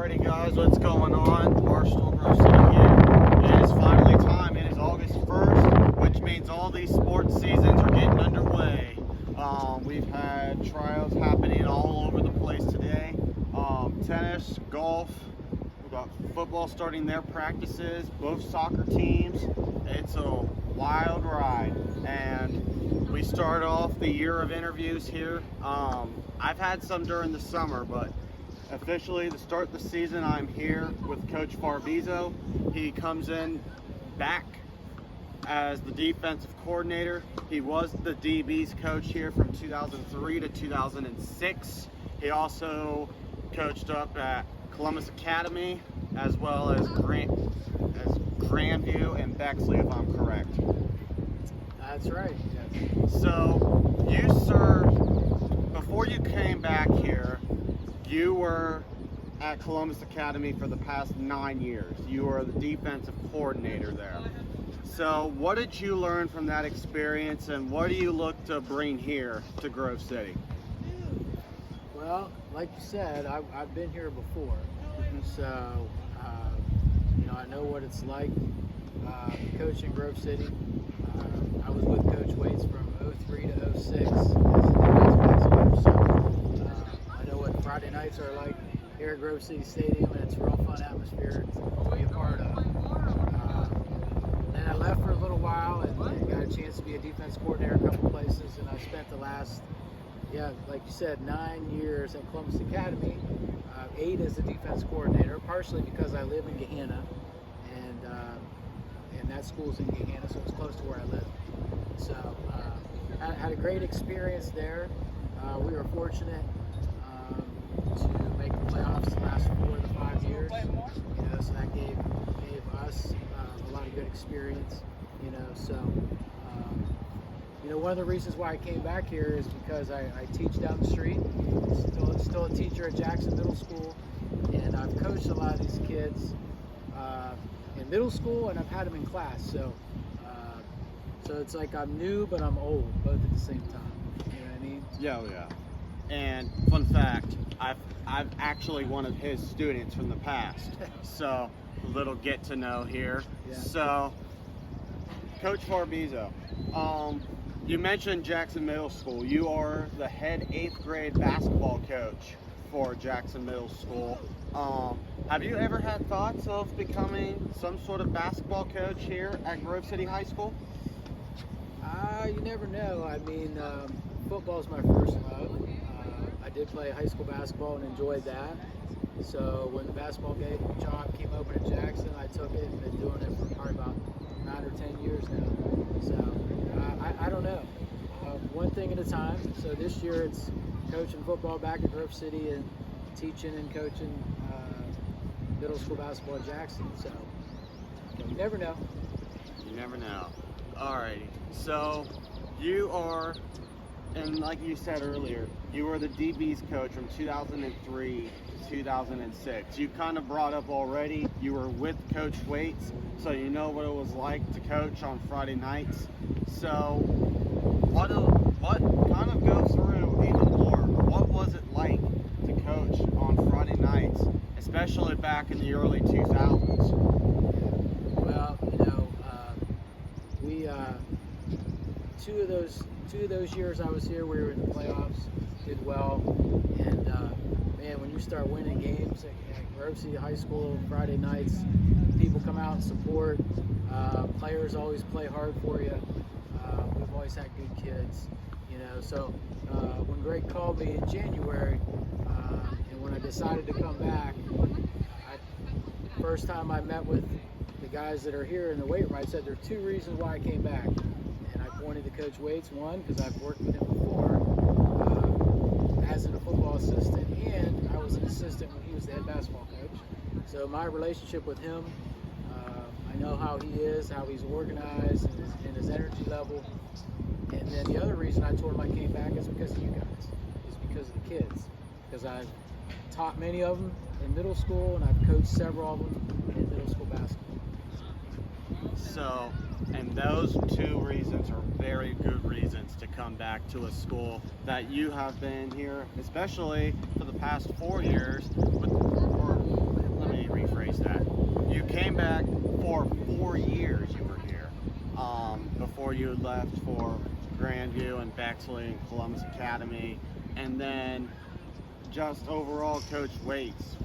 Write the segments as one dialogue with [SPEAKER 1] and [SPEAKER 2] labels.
[SPEAKER 1] Alrighty guys, what's going on? Barstool Grove City here. It is finally time. It is August 1st, which means all these sports seasons are getting underway. We've had trials happening all over the place today. Tennis, golf, we've got football starting their practices, both soccer teams. It's a wild ride, and we start off the year of interviews here. I've had some during the summer, but officially to start the season, I'm here with Coach Farbizo. He comes in back as the defensive coordinator. He was the DB's coach here from 2003 to 2006. He also coached up at Columbus Academy as well as Grandview and Bexley, if I'm correct.
[SPEAKER 2] That's right.
[SPEAKER 1] So you served, before you came back here, you were at Columbus Academy for the past 9 years. You were the defensive coordinator there. So what did you learn from that experience, and what do you look to bring here to Grove City?
[SPEAKER 2] Well, like you said, I've been here before, so I know what it's like coaching Grove City. I was with Coach Waits from 03 to 06 as a defensive coach, so I know what Friday nights are like here at Grove City Stadium, and it's a real fun atmosphere to be a part of. Then I left for a little while and got a chance to be a defense coordinator a couple places, and I spent the last, like you said, 9 years at Columbus Academy, 8 as a defense coordinator, partially because I live in Gahanna, and that school's in Gahanna, so it's close to where I live. So I had a great experience there. We were fortunate to make the playoffs the last 4 of the 5 years, so that gave us a lot of good experience, so one of the reasons why I came back here is because I teach down the street, still a teacher at Jackson Middle School, and I've coached a lot of these kids in middle school, and I've had them in class, so it's like I'm new but I'm old, both at the same time. You know what I mean?
[SPEAKER 1] Yeah. And fun fact, I've actually one of his students from the past, so a little get to know here.
[SPEAKER 2] Yeah.
[SPEAKER 1] So, Coach Farbizo, you mentioned Jackson Middle School. You are the head 8th grade basketball coach for Jackson Middle School. Have you ever had thoughts of becoming some sort of basketball coach here at Grove City High School?
[SPEAKER 2] You never know. I mean, football is my first love. I did play high school basketball and enjoyed that. So when the basketball job came open at Jackson, I took it and been doing it for probably about 9 or 10 years now. So I don't know. One thing at a time. So this year it's coaching football back at Grove City and teaching and coaching middle school basketball at Jackson. So you never know.
[SPEAKER 1] You never know. Alrighty. So you are, and like you said earlier, you were the DB's coach from 2003 to 2006. You kind of brought up already, you were with Coach Waits, so you know what it was like to coach on Friday nights. So what kind of go through even more, what was it like to coach on Friday nights, especially back in the early 2000s?
[SPEAKER 2] Well, we two of those years I was here, we were in the playoffs, did well, and man, when you start winning games at Grove City High School Friday nights, people come out and support. Players always play hard for you. We've always had good kids, So when Greg called me in January, and when I decided to come back, first time I met with the guys that are here in the weight room, I said there are 2 reasons why I came back. And I pointed to Coach Waits, one, because I've worked with him before as a football assistant, and I was an assistant when he was the head basketball coach. So my relationship with him, I know how he is, how he's organized, and his energy level. And then the other reason I told him I came back is because of you guys, is because of the kids. Because I've taught many of them in middle school, and I've coached several of them in middle school basketball.
[SPEAKER 1] So, and those 2 reasons are very good reasons to come back to a school that you have been here, especially for the past 4 years, for rephrase that. You came back for 4 years. You were here before you left for Grandview and Bexley and Columbus Academy, and then just overall, Coach Waits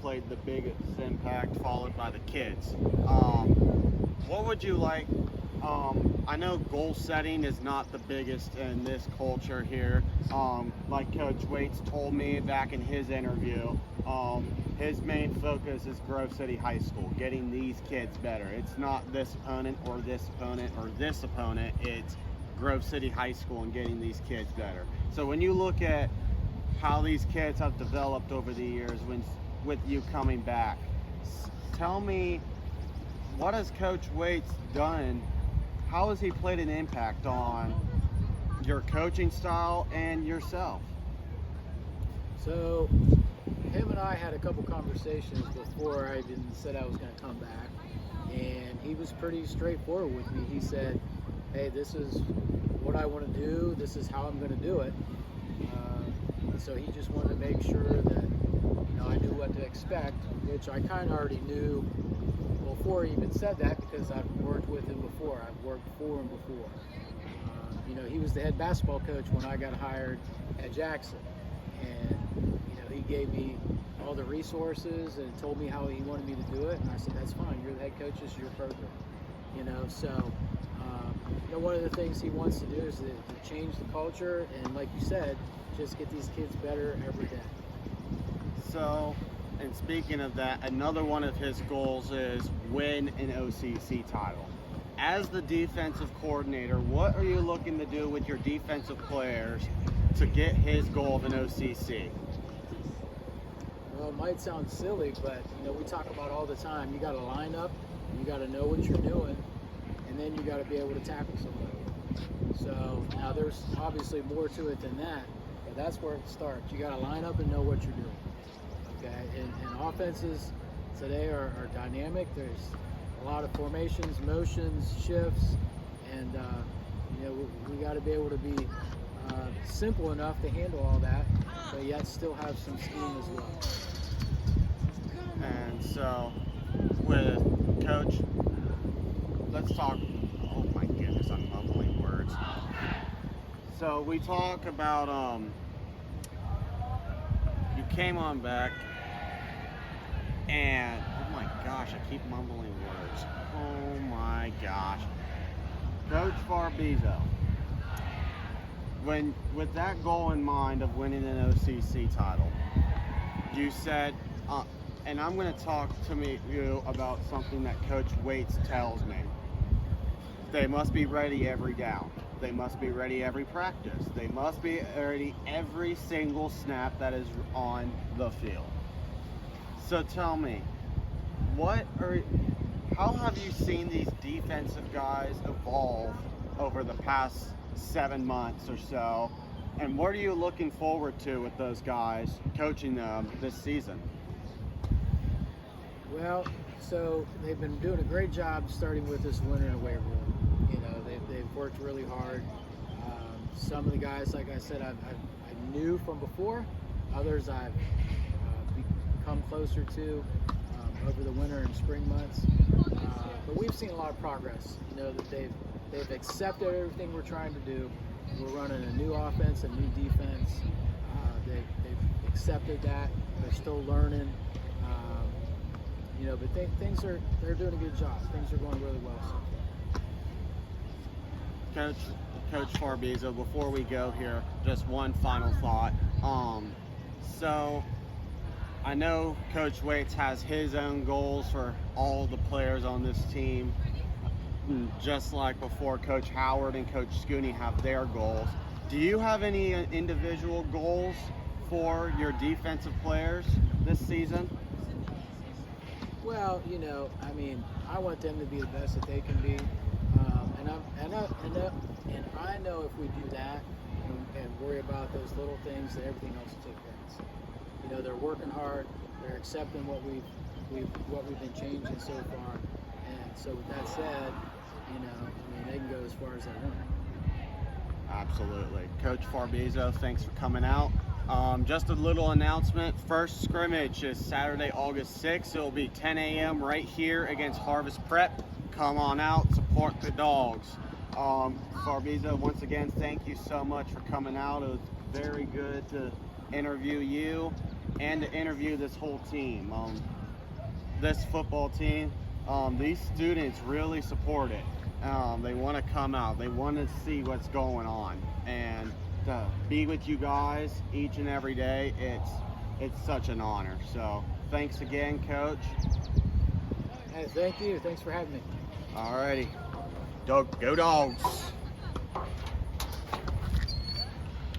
[SPEAKER 1] played the biggest impact, followed by the kids. What would you like? I know goal setting is not the biggest in this culture here. Like Coach Waits told me back in his interview, his main focus is Grove City High School, getting these kids better. It's not this opponent or this opponent or this opponent. It's Grove City High School and getting these kids better. So when you look at how these kids have developed over the years with you coming back, tell me, what has Coach Waits done? How has he played an impact on your coaching style and yourself?
[SPEAKER 2] So him and I had a couple conversations before I even said I was going to come back, and he was pretty straightforward with me. He said, hey, this is what I want to do, this is how I'm going to do it. So he just wanted to make sure that I knew what to expect, which I kind of already knew before he even said that, because I've worked with him before. I've worked for him before. He was the head basketball coach when I got hired at Jackson, and he gave me all the resources and told me how he wanted me to do it, and I said, that's fine, you're the head coach, this is your program. One of the things he wants to do is to change the culture, and like you said, just get these kids better every day.
[SPEAKER 1] So, and speaking of that, another one of his goals is win an OCC title. As the defensive coordinator, what are you looking to do with your defensive players to get his goal of an OCC?
[SPEAKER 2] Well, it might sound silly, but we talk about all the time. You got to line up, you got to know what you're doing, and then you got to be able to tackle somebody. So now there's obviously more to it than that, but that's where it starts. You got to line up and know what you're doing. Okay, and offenses today are dynamic. There's a lot of formations, motions, shifts, and we got to be able to be simple enough to handle all that, but yet still have some scheme as well.
[SPEAKER 1] And so, with Coach, let's talk. Oh my goodness, I'm mumbling words. So we talk about you came on back, and oh my gosh, I keep mumbling words. Oh my gosh, Coach Farbizo. With that goal in mind of winning an OCC title, you said, and I'm going to talk to you about something that Coach Waits tells me. They must be ready every down. They must be ready every practice. They must be ready every single snap that is on the field. So tell me, how have you seen these defensive guys evolve over the past 7 months or so, and what are you looking forward to with those guys, coaching them this season?
[SPEAKER 2] Well, so they've been doing a great job starting with this winter in the weight room. They've worked really hard. Some of the guys, like I said, I knew from before. Others I've become closer to over the winter and spring months. But we've seen a lot of progress. That they've accepted everything we're trying to do. We're running a new offense, a new defense. They've accepted that. They're still learning. But they're doing a good job. Things are going really well so far.
[SPEAKER 1] Coach Farbizo, before we go here, just one final thought. So I know Coach Waits has his own goals for all the players on this team, just like before Coach Howard and Coach Scooney have their goals. Do you have any individual goals for your defensive players this season?
[SPEAKER 2] Well, I want them to be the best that they can be, and I know if we do that and worry about those little things, that everything else will take care of itself. They're working hard, they're accepting what we've been changing so far, and so with that said, they can go as far as they want.
[SPEAKER 1] Absolutely. Coach Farbizo, thanks for coming out. Just a little announcement. First scrimmage is Saturday, August 6th. It'll be 10 a.m. right here against Harvest Prep. Come on out, support the dogs. Farbizo, once again, thank you so much for coming out. It was very good to interview you and to interview this whole team. This football team, these students really support it. They want to come out. They want to see what's going on. And to be with you guys each and every day, it's such an honor. So thanks again, Coach.
[SPEAKER 2] Hey, thank you. Thanks for having me.
[SPEAKER 1] Alrighty. Go Dogs.